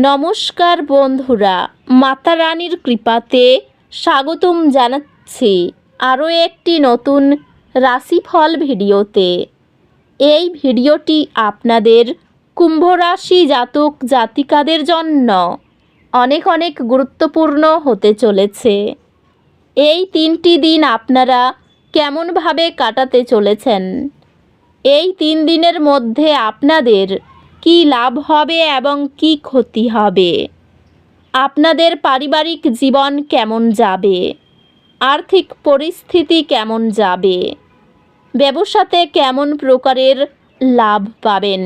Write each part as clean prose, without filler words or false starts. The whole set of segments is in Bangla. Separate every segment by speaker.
Speaker 1: নমস্কার বন্ধুরা, মাতা রানীর কৃপাতে স্বাগতম জানাচ্ছি আরও একটি নতুন রাশিফল ভিডিওতে। এই ভিডিওটি আপনাদের কুম্ভ রাশি জাতক জাতিকাদের জন্য অনেক অনেক গুরুত্বপূর্ণ হতে চলেছে। এই 3টি দিন আপনারা কেমনভাবে কাটাতে চলেছেন, এই 3 দিনের মধ্যে আপনাদের কি লাভ হবে এবং কি ক্ষতি হবে, আপনাদের পারিবারিক জীবন কেমন যাবে, আর্থিক পরিস্থিতি কেমন যাবে, ব্যবসাতে কেমন প্রকারের লাভ পাবেন,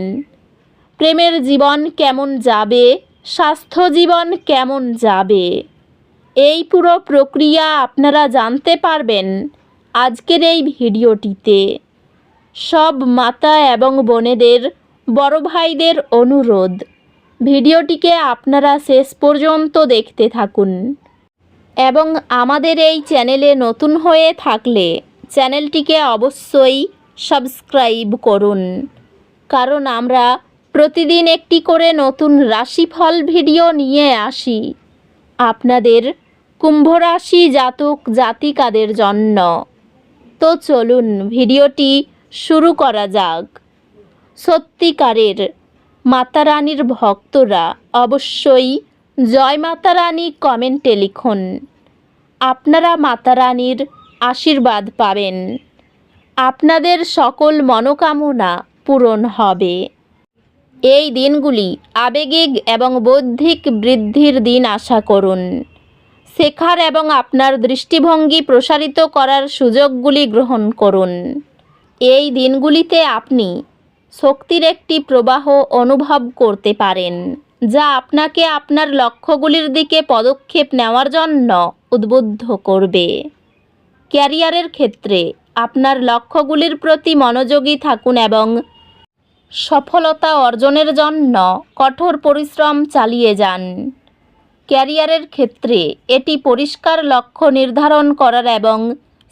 Speaker 1: প্রেমের জীবন কেমন যাবে, স্বাস্থ্য জীবন কেমন যাবে, এই পুরো প্রক্রিয়া আপনারা জানতে পারবেন আজকের এই ভিডিওটিতে। সব মাতা এবং বোনেদের, বড় ভাইদের অনুরোধ, ভিডিওটিকে আপনারা শেষ পর্যন্ত দেখতে থাকুন এবং আমাদের এই চ্যানেলে নতুন হয়ে থাকলে চ্যানেলটিকে অবশ্যই সাবস্ক্রাইব করুন, কারণ আমরা প্রতিদিন একটি করে নতুন রাশিফল ভিডিও নিয়ে আসি আপনাদের কুম্ভ রাশি জাতক জাতিকাদের জন্য। তো চলুন ভিডিওটি শুরু করা যাক। সত্যিকারের মাতা রানীর ভক্তরা অবশ্যই জয় মাতা রানী কমেন্টে লিখুন। আপনারা মাতা রানীর আশীর্বাদ পাবেন, আপনাদের সকল মনোকামনা পূরণ হবে। এই দিনগুলি আবেগিক এবং বৌদ্ধিক বৃদ্ধির দিন আশা করুন। শেখার এবং আপনার দৃষ্টিভঙ্গি প্রসারিত করার সুযোগগুলি গ্রহণ করুন। এই দিনগুলিতে আপনি শক্তির একটি প্রবাহ অনুভব করতে পারেন, যা আপনাকে আপনার লক্ষ্যগুলির দিকে পদক্ষেপ নেওয়ার জন্য উদ্বুদ্ধ করবে। ক্যারিয়ারের ক্ষেত্রে আপনার লক্ষ্যগুলির প্রতি মনোযোগী থাকুন এবং সফলতা অর্জনের জন্য কঠোর পরিশ্রম চালিয়ে যান। ক্যারিয়ারের ক্ষেত্রে এটি পরিষ্কার লক্ষ্য নির্ধারণ করার এবং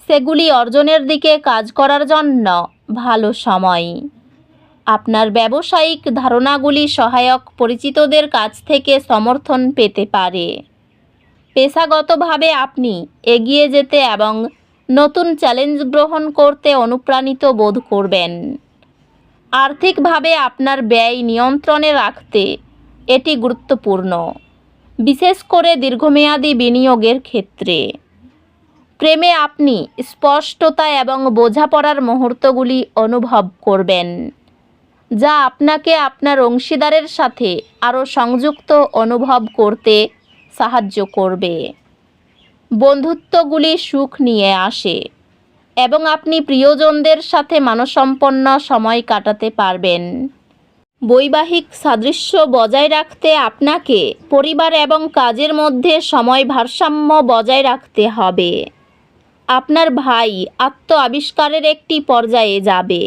Speaker 1: সেগুলি অর্জনের দিকে কাজ করার জন্য ভালো সময়। আপনার ব্যবসায়িক ধারণাগুলি সহায়ক পরিচিতদের কাছ থেকে সমর্থন পেতে পারে। পেশাগতভাবে আপনি এগিয়ে যেতে এবং নতুন চ্যালেঞ্জ গ্রহণ করতে অনুপ্রাণিত বোধ করবেন। আর্থিকভাবে আপনার ব্যয় নিয়ন্ত্রণে রাখতে এটি গুরুত্বপূর্ণ, বিশেষ করে দীর্ঘমেয়াদী বিনিয়োগের ক্ষেত্রে। প্রেমে আপনি স্পষ্টতা এবং বোঝাপড়ার মুহূর্তগুলি অনুভব করবেন, যা আপনাকে আপনার অংশীদারের সাথে আরও সংযুক্ত অনুভব করতে সাহায্য করবে। বন্ধুত্বগুলি সুখ নিয়ে আসে এবং আপনি প্রিয়জনদের সাথে মানসম্পন্ন সময় কাটাতে পারবেন। বৈবাহিক সাদৃশ্য বজায় রাখতে আপনাকে পরিবার এবং কাজের মধ্যে সময় ভারসাম্য বজায় রাখতে হবে। আপনার ভাই আত্ম আবিষ্কারের একটি পর্যায়ে যাবে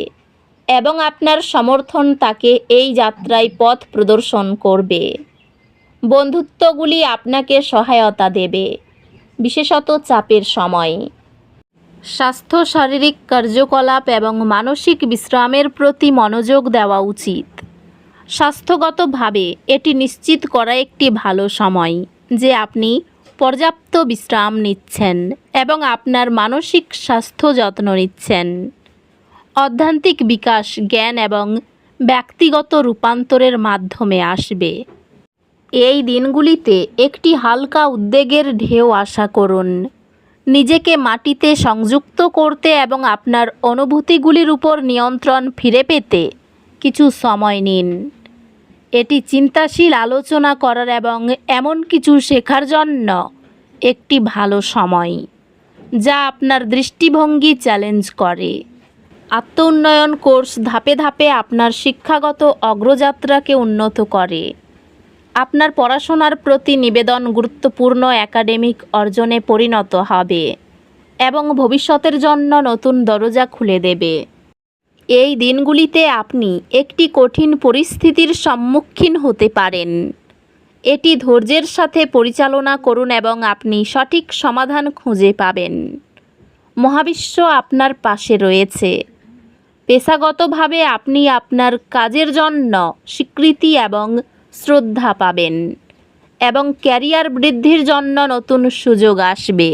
Speaker 1: এবং আপনার সমর্থন তাকে এই যাত্রায় পথ প্রদর্শন করবে। বন্ধুত্বগুলি আপনাকে সহায়তা দেবে, বিশেষত চাপের সময়। স্বাস্থ্য, শারীরিক কার্যকলাপ এবং মানসিক বিশ্রামের প্রতি মনোযোগ দেওয়া উচিত। স্বাস্থ্যগতভাবে এটি নিশ্চিত করা একটি ভালো সময় যে আপনি পর্যাপ্ত বিশ্রাম নিচ্ছেন এবং আপনার মানসিক স্বাস্থ্য যত্ন নিচ্ছেন। অধ্যাত্মিক বিকাশ, জ্ঞান এবং ব্যক্তিগত রূপান্তরের মাধ্যমে আসবে। এই দিনগুলিতে একটি হালকা উদ্বেগের ঢেউ আশা করুন। নিজেকে মাটিতে সংযুক্ত করতে এবং আপনার অনুভূতিগুলির উপর নিয়ন্ত্রণ ফিরে পেতে কিছু সময় নিন। এটি চিন্তাশীল আলোচনা করার এবং এমন কিছু শেখার জন্য একটি ভালো সময়, যা আপনার দৃষ্টিভঙ্গি চ্যালেঞ্জ করে। আত্ম-উন্নয়ন কোর্স ধাপে ধাপে আপনার শিক্ষাগত অগ্রযাত্রাকে উন্নত করে। আপনার পড়াশোনার প্রতি নিবেদন গুরুত্বপূর্ণ একাডেমিক অর্জনে পরিণত হবে এবং ভবিষ্যতের জন্য নতুন দরজা খুলে দেবে। এই দিনগুলিতে আপনি একটি কঠিন পরিস্থিতির সম্মুখীন হতে পারেন। এটি ধৈর্যের সাথে পরিচালনা করুন এবং আপনি সঠিক সমাধান খুঁজে পাবেন। মহাবিশ্ব আপনার পাশে রয়েছে। পেশাগতভাবে আপনি আপনার কাজের জন্য স্বীকৃতি এবং শ্রদ্ধা পাবেন। এবং ক্যারিয়ার বৃদ্ধির জন্য নতুন সুযোগ আসবে।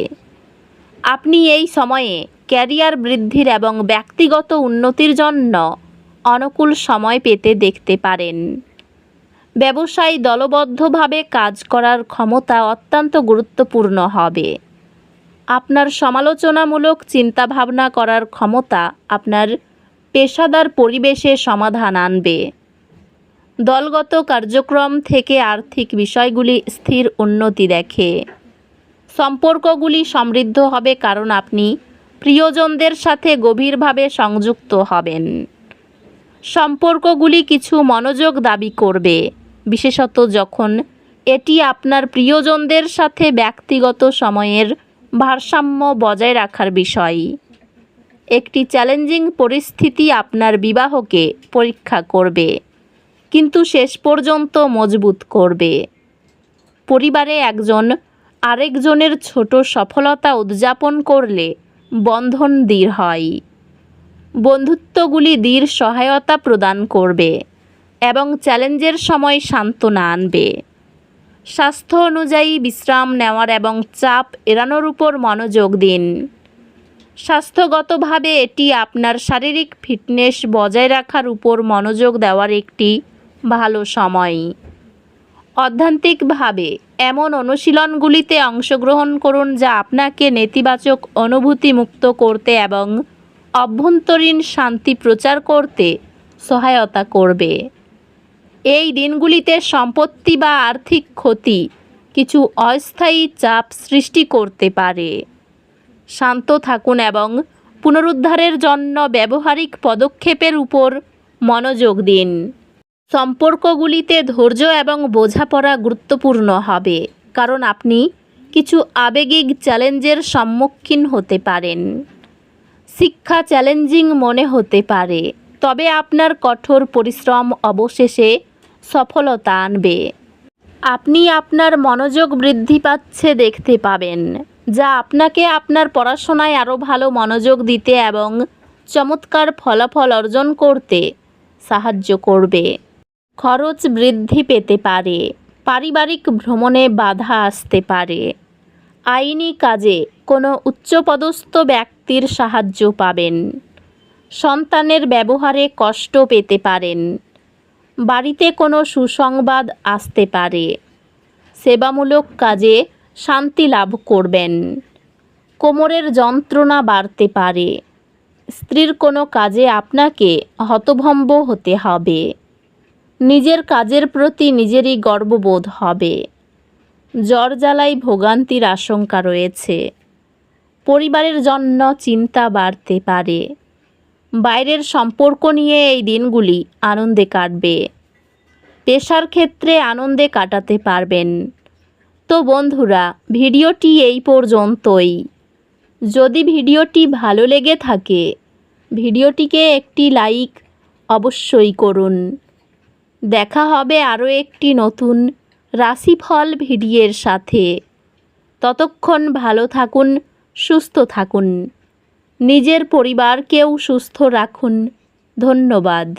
Speaker 1: আপনি এই সময়ে ক্যারিয়ার বৃদ্ধির এবং ব্যক্তিগত উন্নতির জন্য অনুকূল সময় পেতে দেখতে পারেন। ব্যবসায় দলবদ্ধভাবে কাজ করার ক্ষমতা অত্যন্ত গুরুত্বপূর্ণ হবে। আপনার সমালোচনামূলক চিন্তাভাবনা করার ক্ষমতা আপনার পেশাদার পরিবেশে সমাধান আনবে। দলগত কার্যক্রম থেকে আর্থিক বিষয়গুলি স্থির উন্নতি দেখে। সম্পর্কগুলি সমৃদ্ধ হবে কারণ আপনি প্রিয়জনদের সাথে গভীরভাবে সংযুক্ত হবেন। সম্পর্কগুলি কিছু মনোযোগ দাবি করবে, বিশেষত যখন এটি আপনার প্রিয়জনদের সাথে ব্যক্তিগত সময়ের ভারসাম্য বজায় রাখার বিষয়। একটি চ্যালেঞ্জিং পরিস্থিতি আপনার বিবাহকে পরীক্ষা করবে, কিন্তু শেষ পর্যন্ত মজবুত করবে। পরিবারে একজন আরেকজনের ছোট সফলতা উদযাপন করলে বন্ধন দৃঢ় হয়। বন্ধুত্বগুলি দৃঢ় সহায়তা প্রদান করবে এবং চ্যালেঞ্জের সময় সান্ত্বনা আনবে। স্বাস্থ্য অনুযায়ী বিশ্রাম নেওয়ার এবং চাপ এড়ানোর উপর মনোযোগ দিন। স্বাস্থ্যগতভাবে এটি আপনার শারীরিক ফিটনেস বজায় রাখার উপর মনোযোগ দেওয়ার একটি ভালো সময়। অধ্যাত্মিকভাবে এমন অনুশীলনগুলিতে অংশগ্রহণ করুন যা আপনাকে নেতিবাচক অনুভূতি মুক্ত করতে এবং অভ্যন্তরীণ শান্তি প্রচার করতে সহায়তা করবে। এই দিনগুলিতে সম্পত্তি বা আর্থিক ক্ষতি কিছু অস্থায়ী চাপ সৃষ্টি করতে পারে। শান্ত থাকুন এবং পুনরুদ্ধারের জন্য ব্যবহারিক পদক্ষেপের উপর মনোযোগ দিন। সম্পর্কগুলিতে ধৈর্য এবং বোঝাপড়া গুরুত্বপূর্ণ হবে, কারণ আপনি কিছু আবেগিক চ্যালেঞ্জের সম্মুখীন হতে পারেন। শিক্ষা চ্যালেঞ্জিং মনে হতে পারে, তবে আপনার কঠোর পরিশ্রম অবশেষে সফলতা আনবে। আপনি আপনার মনোযোগ বৃদ্ধি পাচ্ছে দেখতে পাবেন, যা আপনাকে আপনার পড়াশোনায় আরও ভালো মনোযোগ দিতে এবং চমৎকার ফলাফল অর্জন করতে সাহায্য করবে। খরচ বৃদ্ধি পেতে পারে, পারিবারিক ভ্রমণে বাধা আসতে পারে। আইনি কাজে কোনো উচ্চপদস্থ ব্যক্তির সাহায্য পাবেন। সন্তানের ব্যবহারে কষ্ট পেতে পারেন। বাড়িতে কোনো সুসংবাদ আসতে পারে। সেবামূলক কাজে শান্তি লাভ করবেন। কোমরের যন্ত্রণা বাড়তে পারে। স্ত্রীর কোনো কাজে আপনাকে হতভম্ব হতে হবে। নিজের কাজের প্রতি নিজেরই গর্ববোধ হবে। জ্বর জ্বালায় ভোগান্তির আশঙ্কা রয়েছে। পরিবারের জন্য চিন্তা বাড়তে পারে। বাইরের সম্পর্ক নিয়ে এই দিনগুলি আনন্দে কাটবে। পেশার ক্ষেত্রে আনন্দে কাটাতে পারবেন। তো বন্ধুরা, ভিডিওটি এই পর্যন্তই। যদি ভিডিওটি ভালো লেগে থাকে, ভিডিওটিকে একটি লাইক অবশ্যই করুন। দেখা হবে আরও একটি নতুন রাশিফল ভিডিওর সাথে। ততক্ষণ ভালো থাকুন, সুস্থ থাকুন। নিজের পরিবারকেও সুস্থ রাখুন। ধন্যবাদ।